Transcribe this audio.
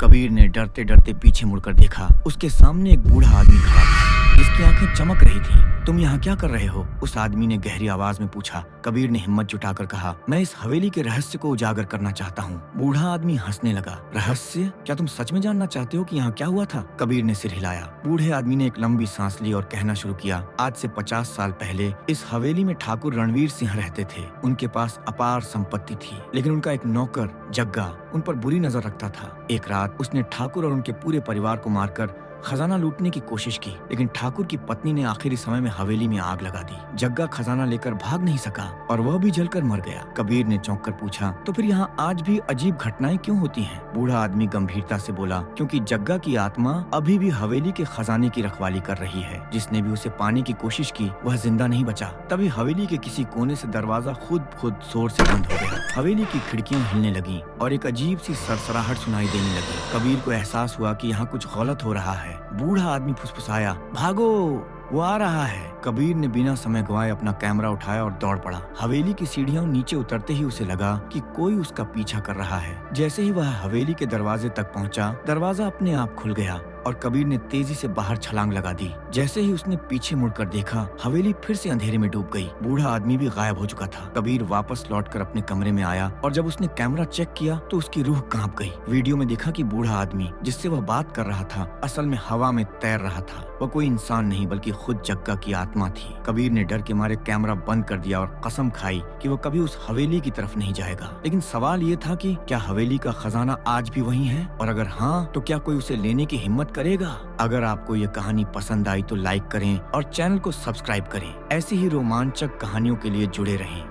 कबीर ने डरते डरते पीछे मुड़कर देखा। उसके सामने एक बूढ़ा आदमी खड़ा था जिसकी आंखें चमक रही थीं। तुम यहाँ क्या कर रहे हो? उस आदमी ने गहरी आवाज में पूछा। कबीर ने हिम्मत जुटाकर कहा, मैं इस हवेली के रहस्य को उजागर करना चाहता हूँ। बूढ़ा आदमी हंसने लगा। रहस्य? क्या तुम सच में जानना चाहते हो कि यहाँ क्या हुआ था? कबीर ने सिर हिलाया। बूढ़े आदमी ने एक लंबी सांस ली और कहना शुरू किया, आज से 50 साल पहले इस हवेली में ठाकुर रणवीर सिंह रहते थे। उनके पास अपार संपत्ति थी, लेकिन उनका एक नौकर जग्गा उन पर बुरी नजर रखता था। एक रात उसने ठाकुर और उनके पूरे परिवार को मारकर खजाना लूटने की कोशिश की, लेकिन ठाकुर की पत्नी ने आखिरी समय में हवेली में आग लगा दी। जग्गा खजाना लेकर भाग नहीं सका और वह भी जलकर मर गया। कबीर ने चौंक कर पूछा, तो फिर यहाँ आज भी अजीब घटनाएं क्यों होती हैं? बूढ़ा आदमी गंभीरता से बोला, क्योंकि जग्गा की आत्मा अभी भी हवेली के खजाने की रखवाली कर रही है। जिसने भी उसे पाने की कोशिश की वह जिंदा नहीं बचा। तभी हवेली के किसी कोने से दरवाजा खुद जोर से बंद हो गया। हवेली की खिड़कियां हिलने लगी और एक अजीब सी सरसराहट सुनाई देने लगी। कबीर को एहसास हुआ कि यहाँ कुछ गलत हो रहा है। बूढ़ा आदमी फुसफुसाया, भागो, वो आ रहा है। कबीर ने बिना समय गवाए अपना कैमरा उठाया और दौड़ पड़ा। हवेली की सीढ़ियां नीचे उतरते ही उसे लगा कि कोई उसका पीछा कर रहा है। जैसे ही वह हवेली के दरवाजे तक पहुंचा, दरवाजा अपने आप खुल गया और कबीर ने तेजी से बाहर छलांग लगा दी। जैसे ही उसने पीछे मुड़कर देखा, हवेली फिर से अंधेरे में डूब गई। बूढ़ा आदमी भी गायब हो चुका था। कबीर वापस लौटकर अपने कमरे में आया और जब उसने कैमरा चेक किया तो उसकी रूह कांप गई। वीडियो में देखा कि बूढ़ा आदमी जिससे वह बात कर रहा था असल में हवा में तैर रहा था। वह कोई इंसान नहीं बल्कि खुद जग्गा की आत्मा थी। कबीर ने डर के मारे कैमरा बंद कर दिया और कसम खाई कि वह कभी उस हवेली की तरफ नहीं जाएगा। लेकिन सवाल ये था कि क्या हवेली का खजाना आज भी वहीं है, और अगर हाँ तो क्या कोई उसे लेने की हिम्मत करेगा? अगर आपको ये कहानी पसंद आई तो लाइक करें और चैनल को सब्सक्राइब करें। ऐसी ही रोमांचक कहानियों के लिए जुड़े रहें।